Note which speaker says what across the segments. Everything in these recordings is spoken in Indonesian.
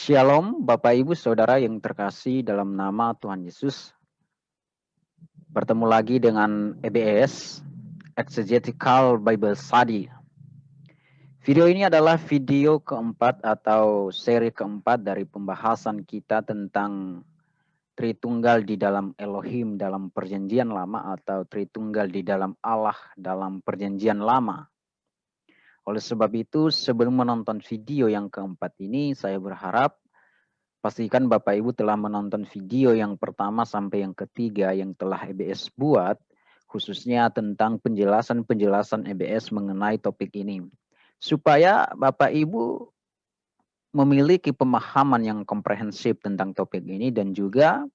Speaker 1: Shalom, Bapak Ibu Saudara yang terkasih dalam nama Tuhan Yesus. Bertemu lagi dengan EBS, Exegetical Bible Study. Video ini adalah video keempat atau seri keempat dari pembahasan kita tentang Tritunggal di dalam Elohim dalam Perjanjian Lama atau Tritunggal di dalam Allah dalam Perjanjian Lama. Oleh sebab itu, sebelum menonton video yang keempat ini, saya berharap pastikan Bapak Ibu telah menonton video yang pertama sampai yang ketiga yang telah EBS buat, khususnya tentang penjelasan-penjelasan EBS mengenai topik ini. Supaya Bapak Ibu memiliki pemahaman yang komprehensif tentang topik ini dan juga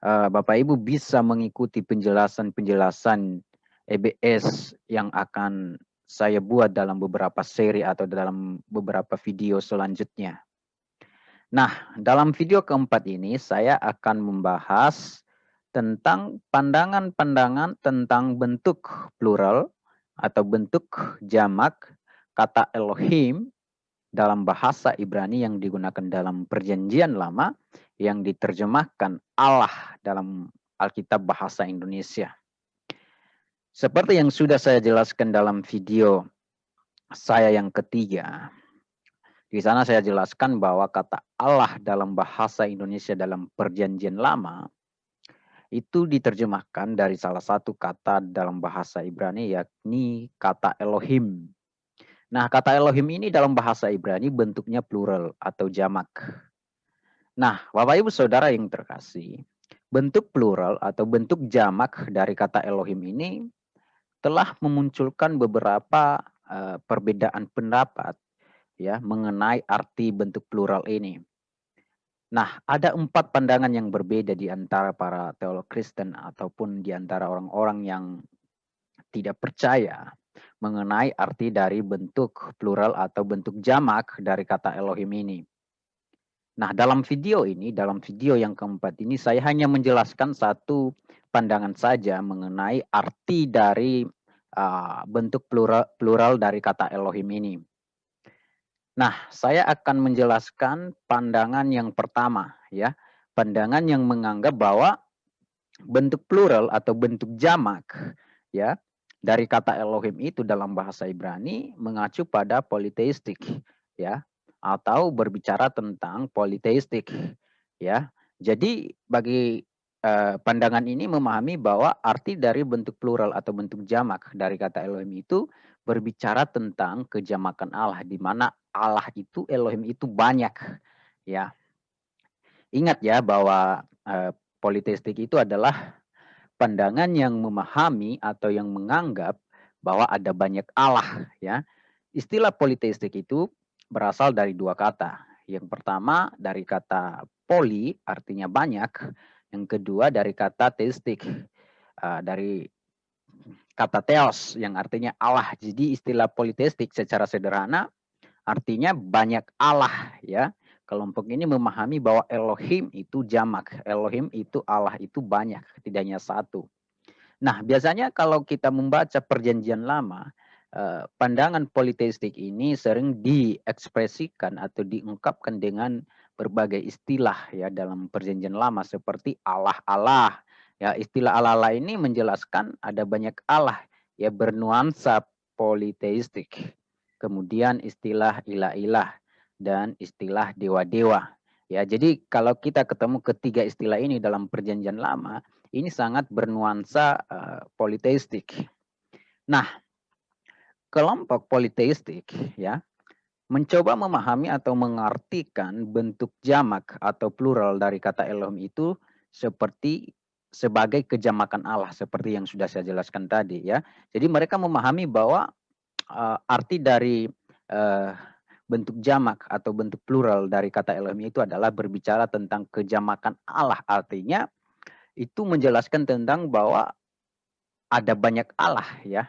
Speaker 1: Bapak Ibu bisa mengikuti penjelasan-penjelasan EBS yang akan saya buat dalam beberapa seri atau dalam beberapa video selanjutnya. Nah, dalam video keempat ini saya akan membahas tentang pandangan-pandangan tentang bentuk plural atau bentuk jamak kata Elohim dalam bahasa Ibrani yang digunakan dalam Perjanjian Lama yang diterjemahkan Allah dalam Alkitab Bahasa Indonesia. Seperti yang sudah saya jelaskan dalam video saya yang ketiga, di sana saya jelaskan bahwa kata Allah dalam bahasa Indonesia dalam Perjanjian Lama itu diterjemahkan dari salah satu kata dalam bahasa Ibrani yakni kata Elohim. Nah, kata Elohim ini dalam bahasa Ibrani bentuknya plural atau jamak. Nah, Bapak Ibu Saudara yang terkasih, bentuk plural atau bentuk jamak dari kata Elohim ini telah memunculkan beberapa perbedaan pendapat ya mengenai arti bentuk plural ini. Nah, ada 4 pandangan yang berbeda di antara para teolog Kristen ataupun di antara orang-orang yang tidak percaya mengenai arti dari bentuk plural atau bentuk jamak dari kata Elohim ini. Nah, dalam video yang keempat ini, saya hanya menjelaskan satu pandangan saja mengenai arti dari bentuk plural dari kata Elohim ini. Nah, saya akan menjelaskan pandangan yang pertama, ya, pandangan yang menganggap bahwa bentuk plural atau bentuk jamak, ya, dari kata Elohim itu dalam bahasa Ibrani mengacu pada politeistik, ya, atau berbicara tentang politeistik, ya. Jadi bagi pandangan ini memahami bahwa arti dari bentuk plural atau bentuk jamak dari kata Elohim itu berbicara tentang kejamakan Allah, di mana Allah itu Elohim itu banyak, ya. Ingat ya bahwa politeistik itu adalah pandangan yang memahami atau yang menganggap bahwa ada banyak Allah, ya. Istilah politeistik itu berasal dari 2 kata. Yang pertama dari kata poli artinya banyak, yang kedua dari kata teistik dari kata theos yang artinya Allah. Jadi istilah politeistik secara sederhana artinya banyak Allah, ya. Kelompok ini memahami bahwa Elohim itu jamak, Elohim itu Allah itu banyak, tidak hanya satu. Nah, biasanya kalau kita membaca Perjanjian Lama, pandangan politeistik ini sering diekspresikan atau diungkapkan dengan berbagai istilah ya dalam Perjanjian Lama seperti Allah-Allah. Ya, istilah Allah-Allah ini menjelaskan ada banyak Allah ya bernuansa politeistik. Kemudian istilah ilah-ilah dan istilah dewa-dewa. Ya, jadi kalau kita ketemu ketiga istilah ini dalam Perjanjian Lama, ini sangat bernuansa politeistik. Nah, kelompok politeistik ya mencoba memahami atau mengartikan bentuk jamak atau plural dari kata Elohim itu seperti sebagai kejamakan Allah seperti yang sudah saya jelaskan tadi ya. Jadi mereka memahami bahwa arti dari bentuk jamak atau bentuk plural dari kata Elohim itu adalah berbicara tentang kejamakan Allah. Artinya itu menjelaskan tentang bahwa ada banyak Allah ya.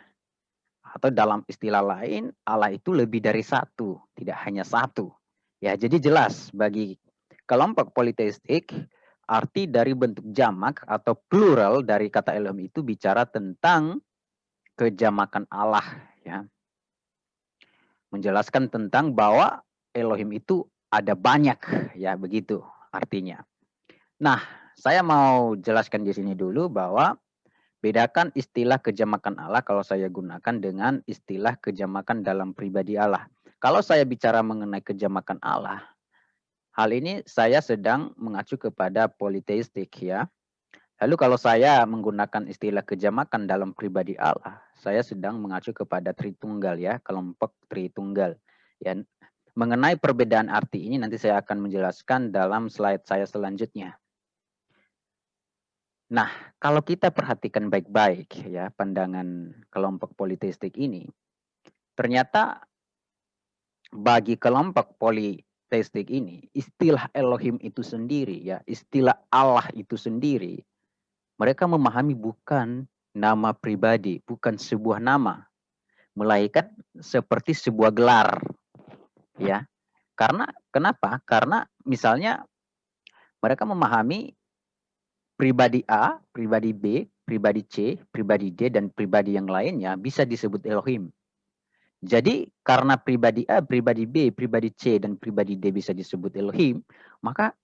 Speaker 1: Atau dalam istilah lain, Allah itu lebih dari satu, tidak hanya satu. Ya, jadi jelas bagi kelompok politeistik, arti dari bentuk jamak atau plural dari kata Elohim itu bicara tentang kejamakan Allah ya. Menjelaskan tentang bahwa Elohim itu ada banyak, ya begitu artinya. Nah, saya mau jelaskan di sini dulu bahwa bedakan istilah kejamakan Allah kalau saya gunakan dengan istilah kejamakan dalam pribadi Allah. Kalau saya bicara mengenai kejamakan Allah, hal ini saya sedang mengacu kepada politeistik ya. Lalu kalau saya menggunakan istilah kejamakan dalam pribadi Allah, saya sedang mengacu kepada Tritunggal ya, kelompok Tritunggal. Ya, mengenai perbedaan arti ini nanti saya akan menjelaskan dalam slide saya selanjutnya. Nah, kalau kita perhatikan baik-baik ya pandangan kelompok politeistik ini, ternyata bagi kelompok politeistik ini, istilah Elohim itu sendiri ya, istilah Allah itu sendiri, mereka memahami bukan nama pribadi, bukan sebuah nama, melainkan seperti sebuah gelar ya. Karena kenapa? Karena misalnya mereka memahami pribadi A, pribadi B, pribadi C, pribadi D, dan pribadi yang lainnya bisa disebut Elohim. Jadi karena pribadi A, pribadi B, pribadi C, dan pribadi D bisa disebut Elohim, maka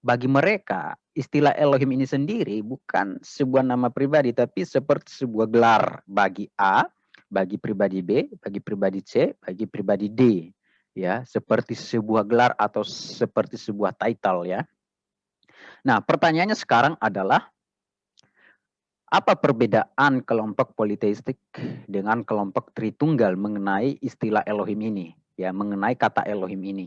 Speaker 1: bagi mereka istilah Elohim ini sendiri bukan sebuah nama pribadi, tapi seperti sebuah gelar bagi A, bagi pribadi B, bagi pribadi C, bagi pribadi D. Ya, seperti sebuah gelar atau seperti sebuah title ya. Nah, pertanyaannya sekarang adalah apa perbedaan kelompok politeistik dengan kelompok Tritunggal mengenai istilah Elohim ini, ya, mengenai kata Elohim ini?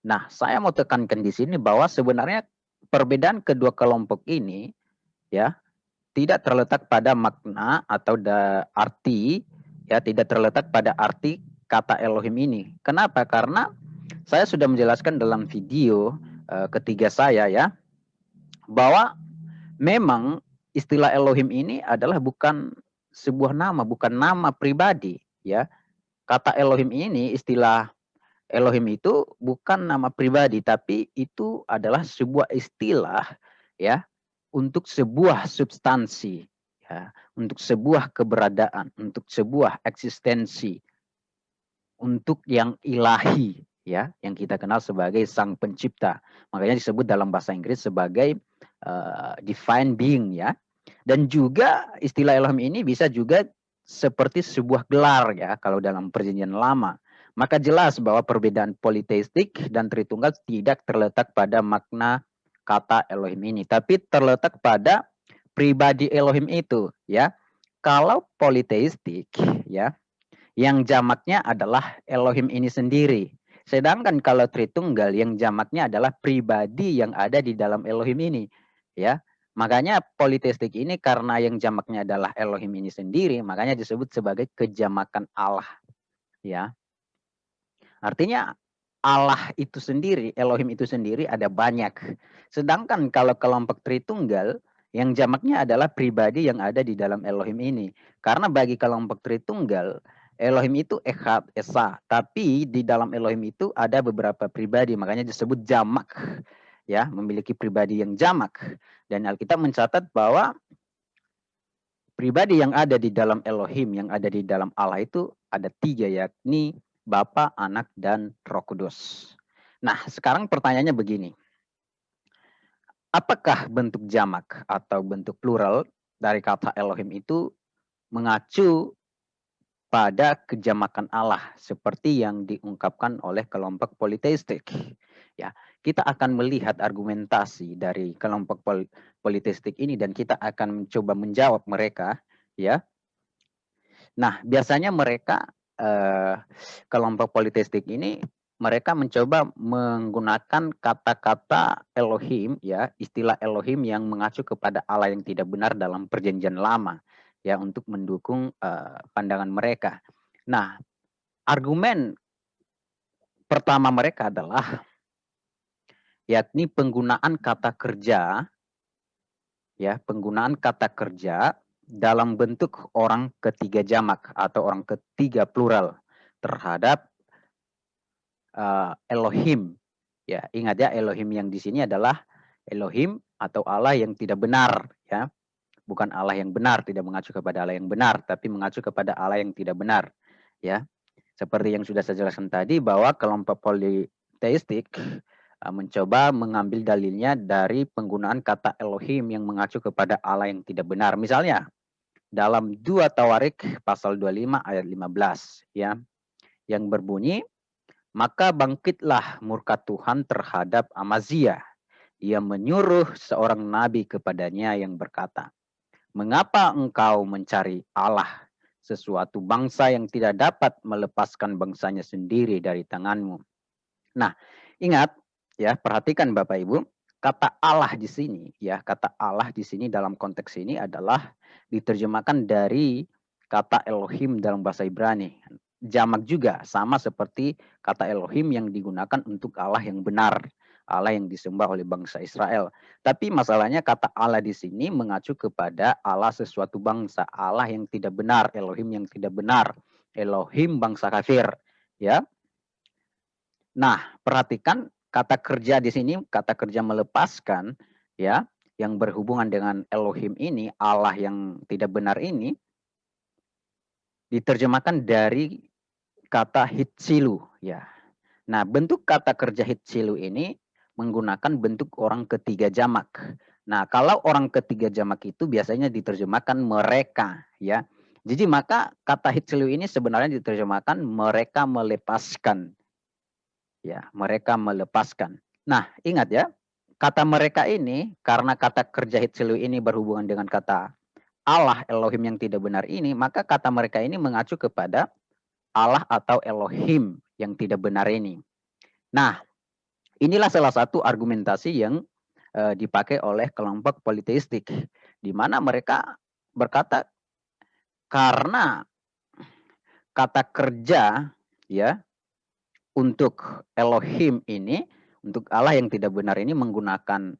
Speaker 1: Nah, saya mau tekankan di sini bahwa sebenarnya perbedaan kedua kelompok ini, ya, tidak terletak pada makna atau arti, ya, tidak terletak pada arti kata Elohim ini. Kenapa? Karena saya sudah menjelaskan dalam video ketiga saya, ya, bahwa memang istilah Elohim ini adalah bukan sebuah nama, bukan nama pribadi, ya. Kata Elohim ini, istilah Elohim itu bukan nama pribadi, tapi itu adalah sebuah istilah ya untuk sebuah substansi, ya, untuk sebuah keberadaan, untuk sebuah eksistensi, untuk yang ilahi, ya, yang kita kenal sebagai Sang Pencipta. Makanya disebut dalam bahasa Inggris sebagai divine being, ya. Dan juga istilah Elohim ini bisa juga seperti sebuah gelar, ya, kalau dalam Perjanjian Lama. Maka jelas bahwa perbedaan politeistik dan Tritunggal tidak terletak pada makna kata Elohim ini, tapi terletak pada pribadi Elohim itu, ya. Kalau politeistik, ya, yang jamaknya adalah Elohim ini sendiri. Sedangkan kalau Tritunggal yang jamaknya adalah pribadi yang ada di dalam Elohim ini, ya. Makanya politeistik ini karena yang jamaknya adalah Elohim ini sendiri, makanya disebut sebagai kejamakan Allah, ya. Artinya Allah itu sendiri, Elohim itu sendiri ada banyak. Sedangkan kalau kelompok Tritunggal yang jamaknya adalah pribadi yang ada di dalam Elohim ini. Karena bagi kelompok Tritunggal, Elohim itu Echad, Esa. Tapi di dalam Elohim itu ada beberapa pribadi, makanya disebut jamak. Ya, memiliki pribadi yang jamak. Dan Alkitab mencatat bahwa pribadi yang ada di dalam Elohim, yang ada di dalam Allah itu ada 3, yakni Bapa, Anak, dan Roh Kudus. Nah, sekarang pertanyaannya begini. Apakah bentuk jamak atau bentuk plural dari kata Elohim itu mengacu pada kejamakan Allah seperti yang diungkapkan oleh kelompok politeistik? Ya, kita akan melihat argumentasi dari kelompok politeistik ini dan kita akan mencoba menjawab mereka, ya. Nah, biasanya mereka kelompok politeistik ini mereka mencoba menggunakan kata-kata Elohim, ya, istilah Elohim yang mengacu kepada Allah yang tidak benar dalam Perjanjian Lama, ya, untuk mendukung pandangan mereka. Nah, argumen pertama mereka adalah yakni penggunaan kata kerja, ya, penggunaan kata kerja dalam bentuk orang ketiga jamak atau orang ketiga plural terhadap Elohim. Ya, ingat ya, Elohim yang di sini adalah Elohim atau Allah yang tidak benar, ya. Bukan Allah yang benar, tidak mengacu kepada Allah yang benar, tapi mengacu kepada Allah yang tidak benar, ya. Seperti yang sudah saya jelaskan tadi bahwa kelompok teistik mencoba mengambil dalilnya dari penggunaan kata Elohim yang mengacu kepada Allah yang tidak benar. Misalnya dalam 2 Tawarik pasal 25 ayat 15 ya, yang berbunyi, maka bangkitlah murka Tuhan terhadap Amazia. Ia menyuruh seorang nabi kepadanya yang berkata, mengapa engkau mencari Allah, sesuatu bangsa yang tidak dapat melepaskan bangsanya sendiri dari tanganmu. Nah, ingat ya, perhatikan Bapak Ibu, kata Allah di sini ya, kata Allah di sini dalam konteks ini adalah diterjemahkan dari kata Elohim dalam bahasa Ibrani. Jamak juga sama seperti kata Elohim yang digunakan untuk Allah yang benar, Allah yang disembah oleh bangsa Israel. Tapi masalahnya kata Allah di sini mengacu kepada Allah sesuatu bangsa, Allah yang tidak benar, Elohim yang tidak benar, Elohim bangsa kafir, ya. Nah, perhatikan kata kerja di sini, kata kerja melepaskan, ya, yang berhubungan dengan Elohim ini, Allah yang tidak benar ini, diterjemahkan dari kata hitsilu, ya. Nah, bentuk kata kerja hitsilu ini menggunakan bentuk orang ketiga jamak. Nah, kalau orang ketiga jamak itu biasanya diterjemahkan mereka, ya. Jadi maka kata hitsilu ini sebenarnya diterjemahkan mereka melepaskan. Ya, mereka melepaskan. Nah, ingat ya, kata mereka ini, karena kata kerja hitsilu ini berhubungan dengan kata Allah, Elohim yang tidak benar ini, maka kata mereka ini mengacu kepada Allah atau Elohim yang tidak benar ini. Nah, inilah salah satu argumentasi yang dipakai oleh kelompok politeistik, di mana mereka berkata karena kata kerja ya untuk Elohim ini, untuk Allah yang tidak benar ini menggunakan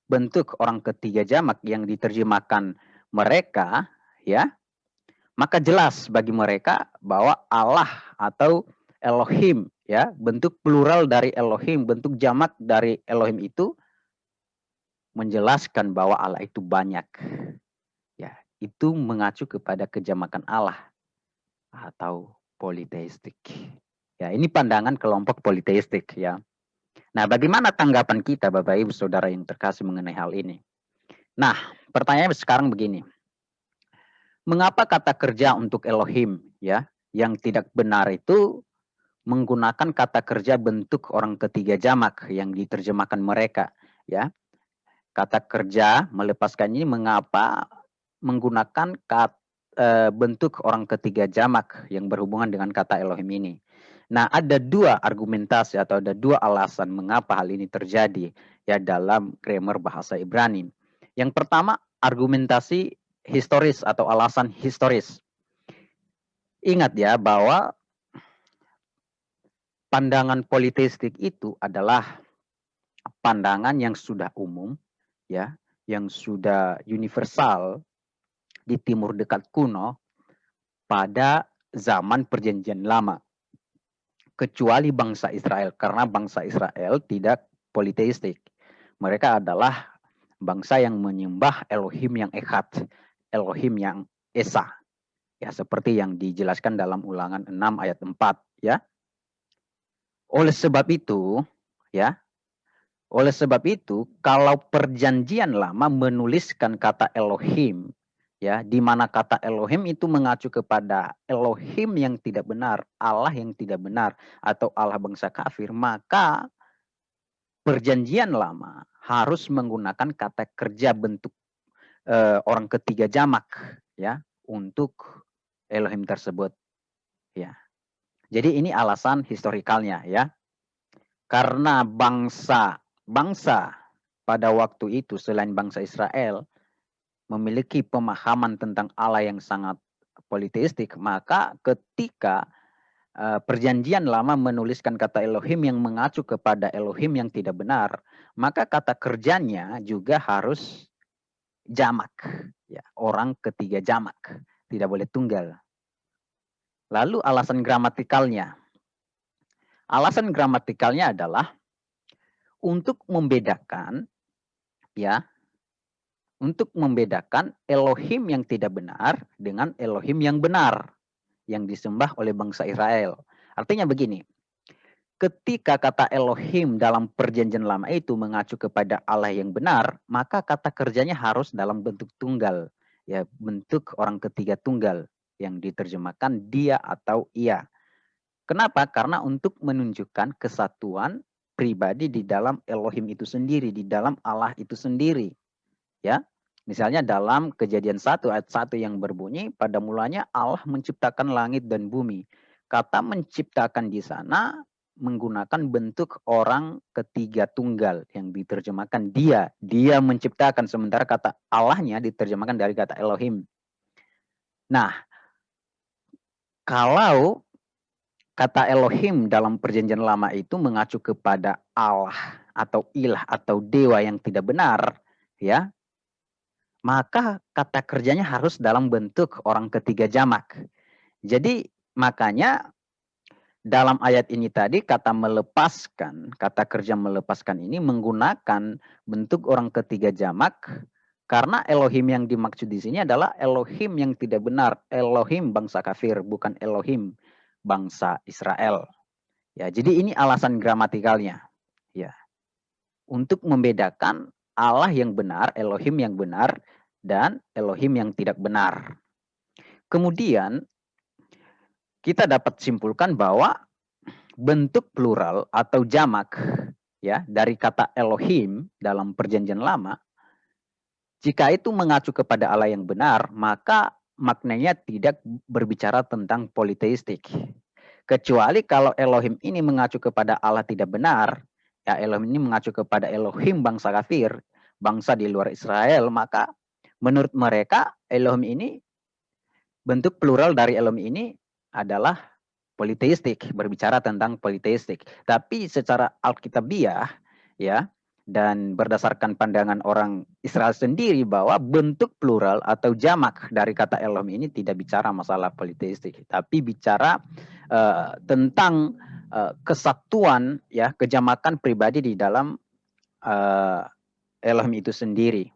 Speaker 1: bentuk orang ketiga jamak yang diterjemahkan mereka, ya, maka jelas bagi mereka bahwa Allah atau Elohim, ya, bentuk plural dari Elohim, bentuk jamak dari Elohim itu menjelaskan bahwa Allah itu banyak, ya, itu mengacu kepada kejamakan Allah atau politeistik. Ya, ini pandangan kelompok politeistik ya. Nah, bagaimana tanggapan kita Bapak Ibu Saudara yang terkasih mengenai hal ini? Nah, pertanyaannya sekarang begini. Mengapa kata kerja untuk Elohim ya yang tidak benar itu menggunakan kata kerja bentuk orang ketiga jamak yang diterjemahkan mereka ya. Kata kerja melepaskan ini mengapa menggunakan bentuk orang ketiga jamak yang berhubungan dengan kata Elohim ini. Nah, ada dua argumentasi atau ada dua alasan mengapa hal ini terjadi ya dalam grammar bahasa Ibrani. Yang pertama, argumentasi historis atau alasan historis. Ingat ya bahwa pandangan politeistik itu adalah pandangan yang sudah umum ya, yang sudah universal di Timur Dekat kuno pada zaman Perjanjian Lama. Kecuali bangsa Israel, karena bangsa Israel tidak politeistik. Mereka adalah bangsa yang menyembah Elohim yang Echad, Elohim yang Esa. Ya, seperti yang dijelaskan dalam Ulangan 6 ayat 4, ya. Oleh sebab itu, ya, kalau Perjanjian Lama menuliskan kata Elohim, ya, di mana kata Elohim itu mengacu kepada Elohim yang tidak benar, Allah yang tidak benar, atau Allah bangsa kafir, maka Perjanjian Lama harus menggunakan kata kerja bentuk orang ketiga jamak, ya, untuk Elohim tersebut, ya. Jadi ini alasan historikalnya, ya. Karena bangsa pada waktu itu selain bangsa Israel memiliki pemahaman tentang Allah yang sangat politeistik, maka ketika Perjanjian Lama menuliskan kata Elohim yang mengacu kepada Elohim yang tidak benar, maka kata kerjanya juga harus jamak, ya, orang ketiga jamak, tidak boleh tunggal. Lalu alasan gramatikalnya. Alasan gramatikalnya adalah untuk membedakan, ya, untuk membedakan Elohim yang tidak benar dengan Elohim yang benar yang disembah oleh bangsa Israel. Artinya begini, ketika kata Elohim dalam perjanjian lama itu mengacu kepada Allah yang benar, maka kata kerjanya harus dalam bentuk tunggal, ya, bentuk orang ketiga tunggal yang diterjemahkan dia atau ia. Kenapa? Karena untuk menunjukkan kesatuan pribadi di dalam Elohim itu sendiri, di dalam Allah itu sendiri, ya. Misalnya dalam Kejadian 1 ayat 1 yang berbunyi, pada mulanya Allah menciptakan langit dan bumi. Kata menciptakan di sana menggunakan bentuk orang ketiga tunggal yang diterjemahkan dia. Dia menciptakan, sementara kata Allahnya diterjemahkan dari kata Elohim. Nah, kalau kata Elohim dalam perjanjian lama itu mengacu kepada Allah atau ilah atau dewa yang tidak benar, ya, maka kata kerjanya harus dalam bentuk orang ketiga jamak. Jadi makanya dalam ayat ini tadi kata melepaskan, kata kerja melepaskan ini menggunakan bentuk orang ketiga jamak karena Elohim yang dimaksud di sini adalah Elohim yang tidak benar, Elohim bangsa kafir, bukan Elohim bangsa Israel. Ya, jadi ini alasan gramatikalnya. Ya. Untuk membedakan Allah yang benar, Elohim yang benar, dan Elohim yang tidak benar. Kemudian kita dapat simpulkan bahwa bentuk plural atau jamak, ya, dari kata Elohim dalam perjanjian lama, jika itu mengacu kepada Allah yang benar, maka maknanya tidak berbicara tentang politeistik. Kecuali kalau Elohim ini mengacu kepada Allah tidak benar, ya, Elohim ini mengacu kepada Elohim bangsa kafir, bangsa di luar Israel, maka menurut mereka Elohim ini, bentuk plural dari Elohim ini adalah politeistik, berbicara tentang politeistik. Tapi secara alkitabiah, ya, dan berdasarkan pandangan orang Israel sendiri bahwa bentuk plural atau jamak dari kata Elohim ini tidak bicara masalah politeistik, tapi bicara tentang kesatuan, ya, kejamakan pribadi di dalam Elohim itu sendiri.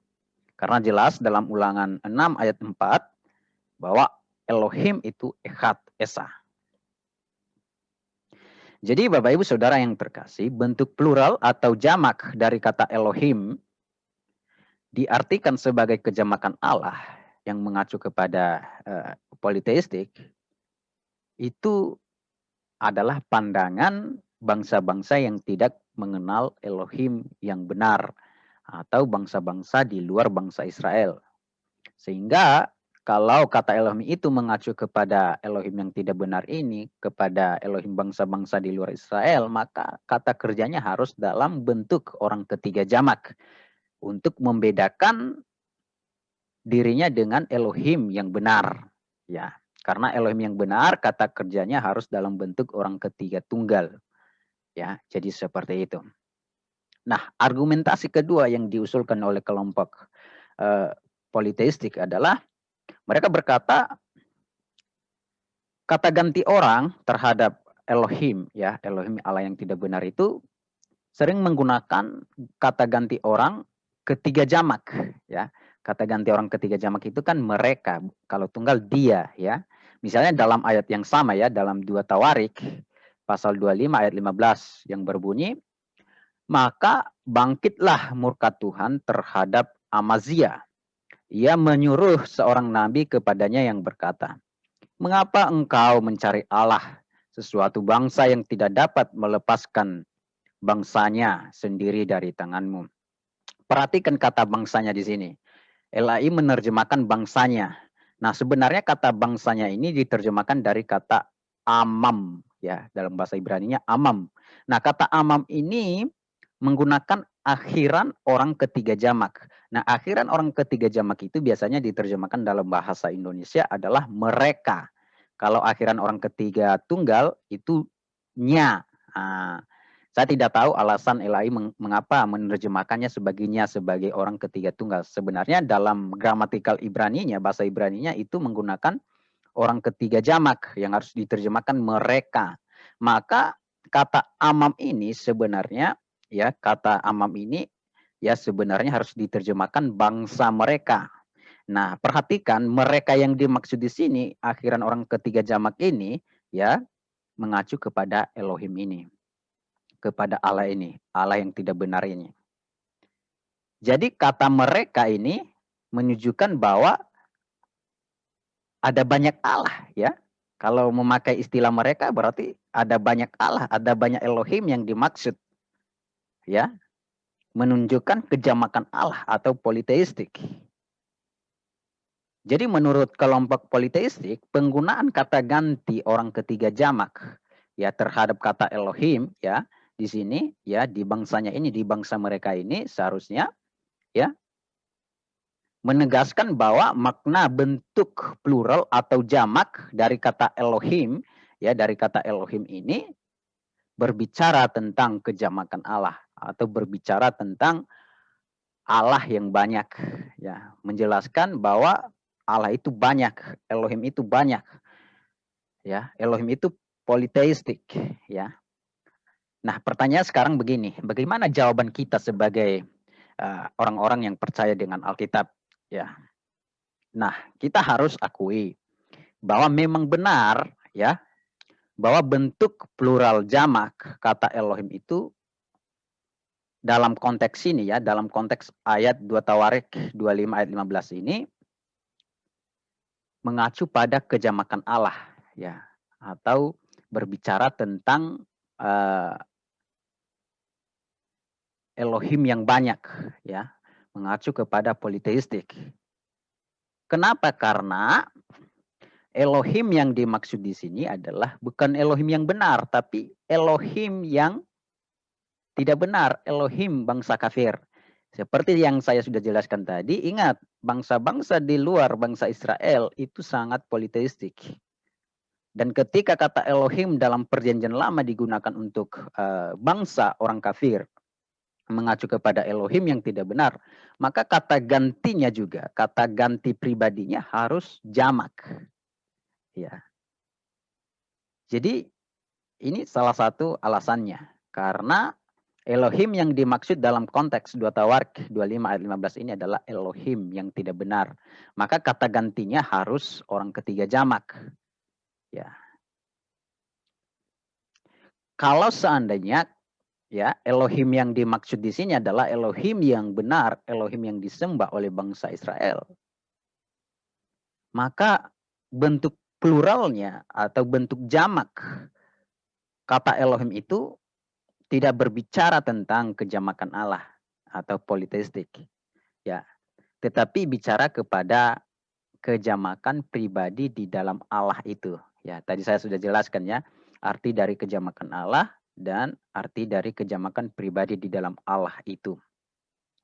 Speaker 1: Karena jelas dalam Ulangan 6 ayat 4 bahwa Elohim itu Echad, Esa. Jadi Bapak Ibu Saudara yang terkasih, bentuk plural atau jamak dari kata Elohim diartikan sebagai kejamakan Allah yang mengacu kepada politeistik, itu adalah pandangan bangsa-bangsa yang tidak mengenal Elohim yang benar atau bangsa-bangsa di luar bangsa Israel. Sehingga kalau kata Elohim itu mengacu kepada Elohim yang tidak benar ini, kepada Elohim bangsa-bangsa di luar Israel, maka kata kerjanya harus dalam bentuk orang ketiga jamak untuk membedakan dirinya dengan Elohim yang benar. Ya, karena Elohim yang benar kata kerjanya harus dalam bentuk orang ketiga tunggal. Ya, jadi seperti itu. Nah, argumentasi kedua yang diusulkan oleh kelompok politeistik adalah mereka berkata kata ganti orang terhadap Elohim, ya, Elohim Allah yang tidak benar itu sering menggunakan kata ganti orang ketiga jamak, ya. Kata ganti orang ketiga jamak itu kan mereka, kalau tunggal dia, ya. Misalnya dalam ayat yang sama, ya, dalam 2 Tawarik pasal 25 ayat 15 yang berbunyi, maka bangkitlah murka Tuhan terhadap Amazia. Ia menyuruh seorang nabi kepadanya yang berkata, mengapa engkau mencari Allah, sesuatu bangsa yang tidak dapat melepaskan bangsanya sendiri dari tanganmu. Perhatikan kata bangsanya di sini. LAI menerjemahkan bangsanya. Nah, sebenarnya kata bangsanya ini diterjemahkan dari kata amam, ya, dalam bahasa Ibrani-nya amam. Nah, kata amam ini menggunakan akhiran orang ketiga jamak. Nah, akhiran orang ketiga jamak itu biasanya diterjemahkan dalam bahasa Indonesia adalah mereka. Kalau akhiran orang ketiga tunggal itu nya. Nah, saya tidak tahu alasan LAI mengapa menerjemahkannya sebagai orang ketiga tunggal. Sebenarnya dalam gramatikal Ibraninya, bahasa Ibraninya itu menggunakan orang ketiga jamak yang harus diterjemahkan mereka. Maka kata amam ini sebenarnya, ya, kata amam ini ya sebenarnya harus diterjemahkan bangsa mereka. Nah, perhatikan mereka yang dimaksud di sini akhiran orang ketiga jamak ini, ya, mengacu kepada Elohim ini. kepada Allah ini, Allah yang tidak benar ini. Jadi kata mereka ini menunjukkan bahwa ada banyak Allah ya. Kalau memakai istilah mereka berarti ada banyak Allah, ada banyak Elohim yang dimaksud. Ya, menunjukkan kejamakan Allah atau politeistik. Jadi menurut kelompok politeistik, penggunaan kata ganti orang ketiga jamak ya terhadap kata Elohim ya di sini ya di bangsanya ini, di bangsa mereka ini seharusnya ya menegaskan bahwa makna bentuk plural atau jamak dari kata Elohim ya dari kata Elohim ini berbicara tentang kejamakan Allah atau berbicara tentang Allah yang banyak ya menjelaskan bahwa Allah itu banyak, Elohim itu banyak ya, Elohim itu politeistik ya. Nah, pertanyaan sekarang begini, bagaimana jawaban kita sebagai orang-orang yang percaya dengan Alkitab ya. Nah, kita harus akui bahwa memang benar ya bahwa bentuk plural jamak kata Elohim itu dalam konteks ini ya, dalam konteks ayat 2 Tawarik 25 ayat 15 ini mengacu pada kejamakan Allah ya atau berbicara tentang Elohim yang banyak ya, mengacu kepada politeistik. Kenapa? Karena Elohim yang dimaksud di sini adalah bukan Elohim yang benar, tapi Elohim yang tidak benar, Elohim bangsa kafir. Seperti yang saya sudah jelaskan tadi, ingat, bangsa-bangsa di luar bangsa Israel itu sangat politeistik. Dan ketika kata Elohim dalam perjanjian lama digunakan untuk bangsa orang kafir, mengacu kepada Elohim yang tidak benar, maka kata gantinya juga, kata ganti pribadinya harus jamak. Ya. Jadi ini salah satu alasannya. Karena Elohim yang dimaksud dalam konteks 2 Tawarik 25 ayat 15 ini adalah Elohim yang tidak benar. Maka kata gantinya harus orang ketiga jamak. Ya. Kalau seandainya ya Elohim yang dimaksud di sini adalah Elohim yang benar, Elohim yang disembah oleh bangsa Israel, maka bentuk pluralnya atau bentuk jamak kata Elohim itu tidak berbicara tentang kejamakan Allah atau politeistik ya, tetapi bicara kepada kejamakan pribadi di dalam Allah itu ya. Tadi saya sudah jelaskan ya arti dari kejamakan Allah dan arti dari kejamakan pribadi di dalam Allah itu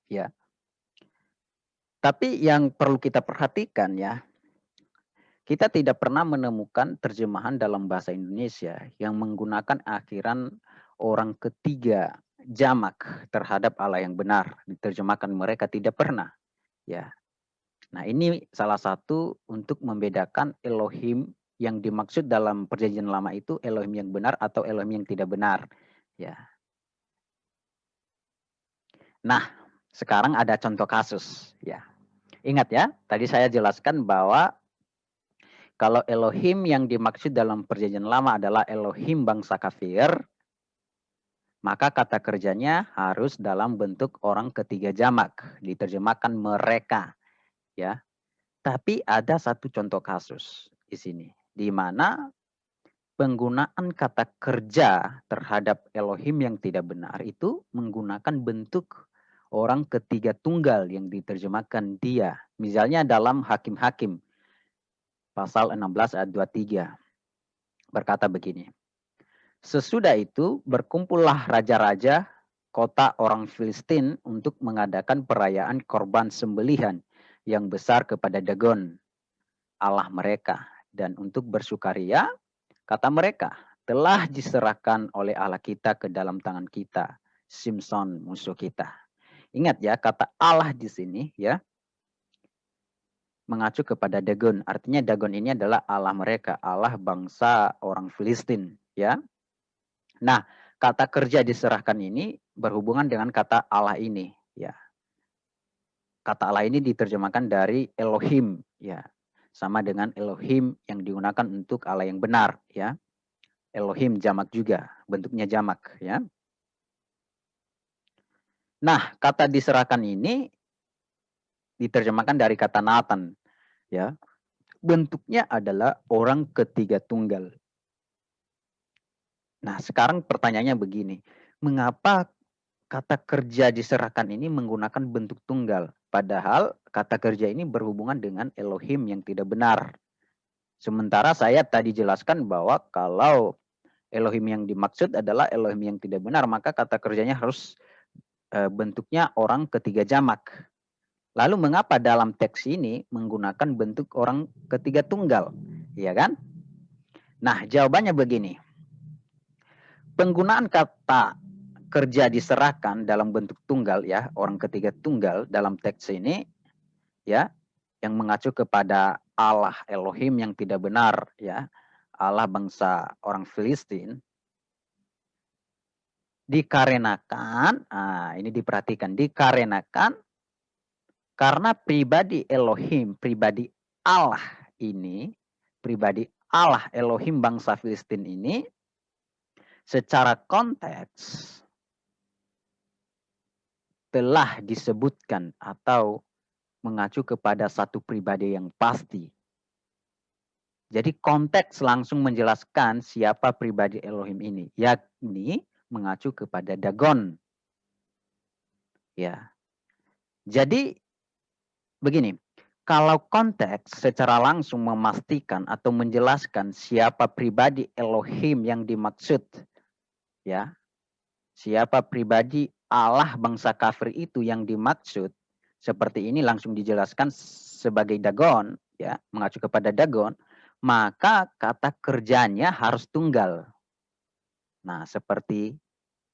Speaker 1: ya. Tapi yang perlu kita perhatikan ya, kita tidak pernah menemukan terjemahan dalam bahasa Indonesia yang menggunakan akhiran orang ketiga jamak terhadap Allah yang benar. Diterjemahkan mereka tidak pernah ya. Nah, ini salah satu untuk membedakan Elohim yang dimaksud dalam perjanjian lama itu Elohim yang benar atau Elohim yang tidak benar ya. Nah, sekarang ada contoh kasus ya. Ingat ya, tadi saya jelaskan bahwa kalau Elohim yang dimaksud dalam perjanjian lama adalah Elohim bangsa kafir, maka kata kerjanya harus dalam bentuk orang ketiga jamak, diterjemahkan mereka ya. Tapi ada satu contoh kasus di sini di mana penggunaan kata kerja terhadap Elohim yang tidak benar itu menggunakan bentuk orang ketiga tunggal yang diterjemahkan dia. Misalnya dalam Hakim-Hakim pasal 16 ayat 23 berkata begini. Sesudah itu berkumpullah raja-raja kota orang Filistin untuk mengadakan perayaan korban sembelihan yang besar kepada Dagon, Allah mereka. Dan untuk bersukaria, kata mereka, telah diserahkan oleh Allah kita ke dalam tangan kita, Simson musuh kita. Ingat ya, kata Allah di sini ya, mengacu kepada Dagon. Artinya Dagon ini adalah Allah mereka, Allah bangsa orang Filistin ya. Nah, kata kerja diserahkan ini berhubungan dengan kata Allah ini ya. Kata Allah ini diterjemahkan dari Elohim ya. Sama dengan Elohim yang digunakan untuk Allah yang benar ya. Elohim jamak juga, bentuknya jamak ya. Nah, kata diserahkan ini diterjemahkan dari kata Nathan, ya. Bentuknya adalah orang ketiga tunggal. Nah, sekarang pertanyaannya begini, mengapa kata kerja diserahkan ini menggunakan bentuk tunggal? Padahal kata kerja ini berhubungan dengan Elohim yang tidak benar. Sementara saya tadi jelaskan bahwa kalau Elohim yang dimaksud adalah Elohim yang tidak benar, maka kata kerjanya harus bentuknya orang ketiga jamak. Lalu mengapa dalam teks ini menggunakan bentuk orang ketiga tunggal? Iya kan? Nah, jawabannya begini. Penggunaan kata kerja diserahkan dalam bentuk tunggal ya, orang ketiga tunggal dalam teks ini ya, yang mengacu kepada Allah Elohim yang tidak benar ya, Allah bangsa orang Filistin, dikarenakan, ini diperhatikan, dikarenakan karena pribadi Elohim, pribadi Allah ini, pribadi Allah Elohim bangsa Filistin ini, secara konteks telah disebutkan atau mengacu kepada satu pribadi yang pasti. Jadi konteks langsung menjelaskan siapa pribadi Elohim ini, yakni mengacu kepada Dagon. Ya. Jadi begini, kalau konteks secara langsung memastikan atau menjelaskan siapa pribadi Elohim yang dimaksud, ya, siapa pribadi Allah bangsa kafir itu yang dimaksud, seperti ini langsung dijelaskan sebagai Dagon, ya, mengacu kepada Dagon, maka kata kerjanya harus tunggal. Nah, seperti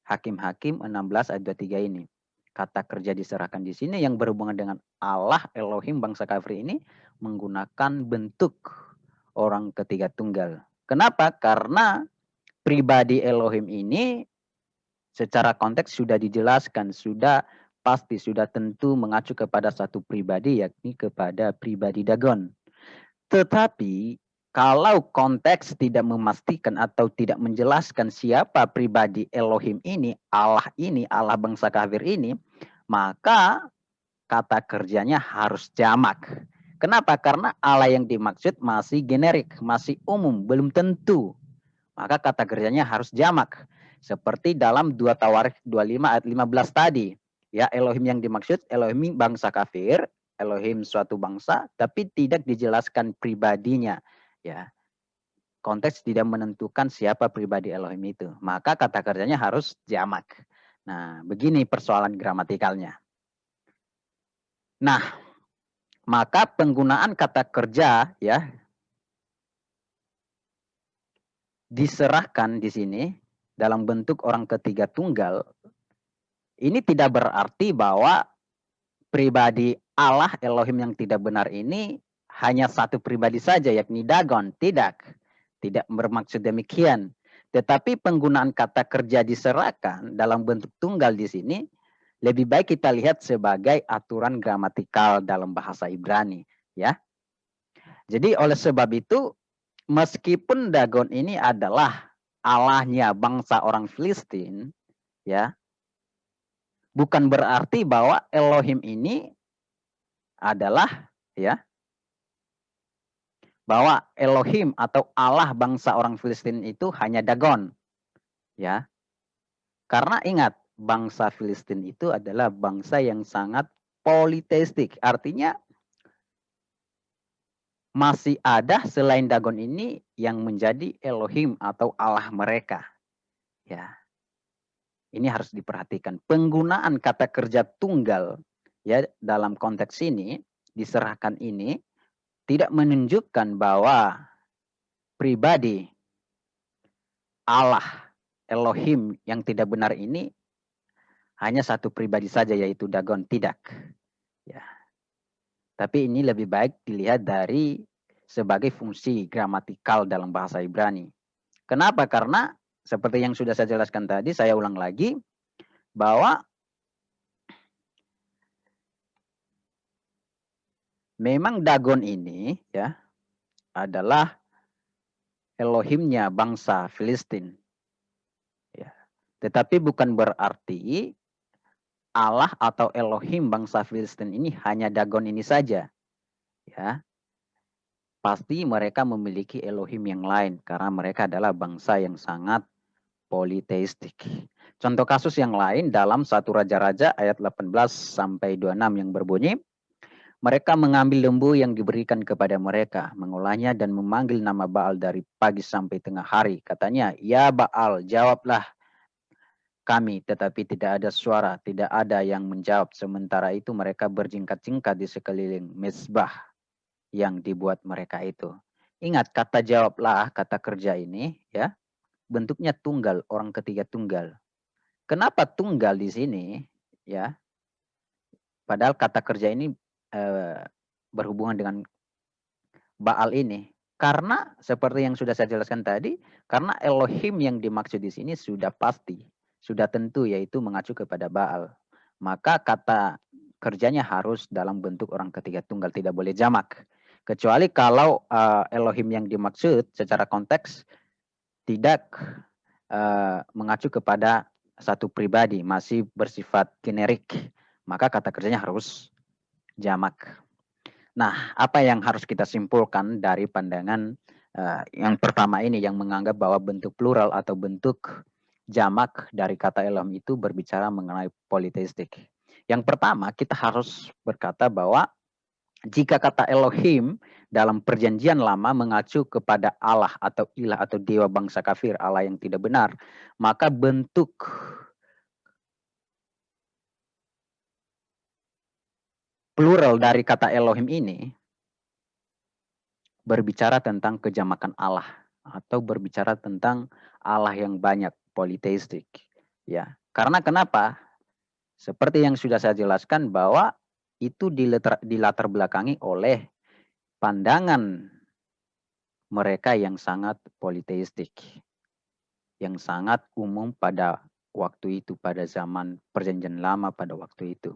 Speaker 1: Hakim-Hakim 16 ayat 23 ini. Kata kerja diserahkan di sini yang berhubungan dengan Allah Elohim bangsa kafir ini menggunakan bentuk orang ketiga tunggal. Kenapa? Karena pribadi Elohim ini secara konteks sudah dijelaskan, sudah pasti, sudah tentu mengacu kepada satu pribadi, yakni kepada pribadi Dagon. Tetapi kalau konteks tidak memastikan atau tidak menjelaskan siapa pribadi Elohim ini, Allah bangsa kafir ini, maka kata kerjanya harus jamak. Kenapa? Karena Allah yang dimaksud masih generik, masih umum, belum tentu. Maka kata kerjanya harus jamak. Seperti dalam 2 Tawarikh 25 ayat 15 tadi. Ya, Elohim yang dimaksud Elohim bangsa kafir, Elohim suatu bangsa, tapi tidak dijelaskan pribadinya. Ya, konteks tidak menentukan siapa pribadi Elohim itu. Maka kata kerjanya harus jamak. Nah, begini persoalan gramatikalnya. Nah, maka penggunaan kata kerja ya diserahkan di sini dalam bentuk orang ketiga tunggal. Ini tidak berarti bahwa pribadi Allah Elohim yang tidak benar ini hanya satu pribadi saja, yakni Dagon. Tidak bermaksud demikian. Tetapi penggunaan kata kerja diserahkan dalam bentuk tunggal di sini lebih baik kita lihat sebagai aturan gramatikal dalam bahasa Ibrani, ya. Jadi oleh sebab itu, meskipun Dagon ini adalah Allahnya bangsa orang Filistin, ya, bukan berarti bahwa Elohim ini adalah ya bahwa Elohim atau Allah bangsa orang Filistin itu hanya Dagon, ya. Karena ingat, bangsa Filistin itu adalah bangsa yang sangat politeistik. Artinya masih ada selain Dagon ini yang menjadi Elohim atau Allah mereka. Ya. Ini harus diperhatikan. Penggunaan kata kerja tunggal ya dalam konteks ini diserahkan ini tidak menunjukkan bahwa pribadi Allah Elohim yang tidak benar ini hanya satu pribadi saja, yaitu Dagon. Tidak. Ya. Tapi ini lebih baik dilihat dari sebagai fungsi gramatikal dalam bahasa Ibrani. Kenapa? Karena seperti yang sudah saya jelaskan tadi, saya ulang lagi, bahwa memang Dagon ini ya adalah Elohimnya bangsa Filistin. Ya. Tetapi bukan berarti Allah atau Elohim bangsa Filistin ini hanya Dagon ini saja. Ya, pasti mereka memiliki Elohim yang lain karena mereka adalah bangsa yang sangat politeistik. Contoh kasus yang lain dalam 1 Raja-Raja ayat 18 sampai 26 yang berbunyi, mereka mengambil lembu yang diberikan kepada mereka, mengolahnya dan memanggil nama Baal dari pagi sampai tengah hari. Katanya, ya Baal, jawablah kami, tetapi tidak ada suara, tidak ada yang menjawab. Sementara itu mereka berjingkat-jingkat di sekeliling mezbah yang dibuat mereka itu. Ingat, kata jawablah, kata kerja ini, ya, bentuknya tunggal, orang ketiga tunggal. Kenapa tunggal di sini? Ya, padahal kata kerja ini berhubungan dengan Baal ini. Karena seperti yang sudah saya jelaskan tadi, karena Elohim yang dimaksud di sini sudah pasti, sudah tentu yaitu mengacu kepada Baal. Maka kata kerjanya harus dalam bentuk orang ketiga tunggal, tidak boleh jamak. Kecuali kalau Elohim yang dimaksud secara konteks tidak mengacu kepada satu pribadi, masih bersifat generik, maka kata kerjanya harus jamak. Nah, apa yang harus kita simpulkan dari pandangan yang pertama ini yang menganggap bahwa bentuk plural atau bentuk jamak dari kata Elohim itu berbicara mengenai politeistik. Yang pertama, kita harus berkata bahwa jika kata Elohim dalam perjanjian lama mengacu kepada Allah atau ilah atau dewa bangsa kafir, Allah yang tidak benar, maka bentuk plural dari kata Elohim ini berbicara tentang kejamakan Allah atau berbicara tentang Allah yang banyak, politeistik. Ya, karena kenapa? Seperti yang sudah saya jelaskan bahwa itu dilatar belakangi oleh pandangan mereka yang sangat politeistik, yang sangat umum pada waktu itu, pada zaman perjanjian lama pada waktu itu.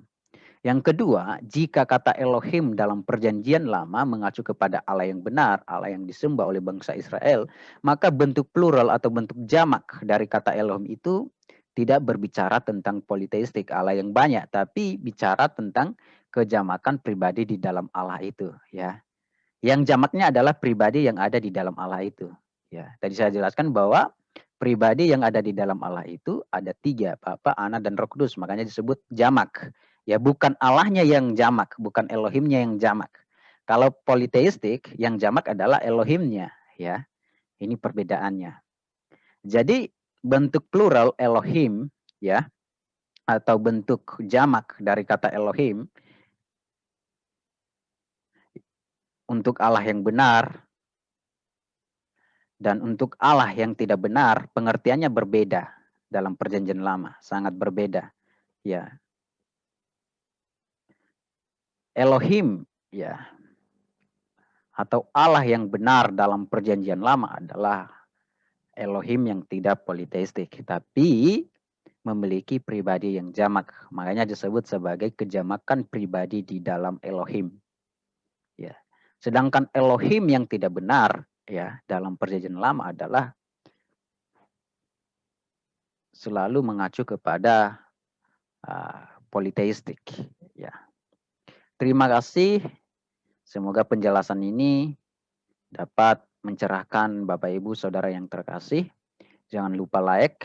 Speaker 1: Yang kedua, jika kata Elohim dalam perjanjian lama mengacu kepada Allah yang benar, Allah yang disembah oleh bangsa Israel, maka bentuk plural atau bentuk jamak dari kata Elohim itu tidak berbicara tentang politeistik Allah yang banyak, tapi bicara tentang kejamakan pribadi di dalam Allah itu, ya. Yang jamaknya adalah pribadi yang ada di dalam Allah itu. Ya, tadi saya jelaskan bahwa pribadi yang ada di dalam Allah itu ada 3, Bapa, Anak, dan Roh Kudus. Makanya disebut jamak. Ya, bukan Allahnya yang jamak, bukan Elohimnya yang jamak. Kalau politeistik, yang jamak adalah Elohimnya. Ya, ini perbedaannya. Jadi bentuk plural Elohim, ya, atau bentuk jamak dari kata Elohim untuk Allah yang benar dan untuk Allah yang tidak benar, pengertiannya berbeda dalam perjanjian lama, sangat berbeda. Ya. Elohim, ya, atau Allah yang benar dalam perjanjian lama adalah Elohim yang tidak politeistik, tapi memiliki pribadi yang jamak. Makanya disebut sebagai kejamakan pribadi di dalam Elohim. Ya. Sedangkan Elohim yang tidak benar, ya, dalam perjanjian lama adalah selalu mengacu kepada politeistik. Ya. Terima kasih. Semoga penjelasan ini dapat mencerahkan Bapak Ibu Saudara yang terkasih. Jangan lupa like,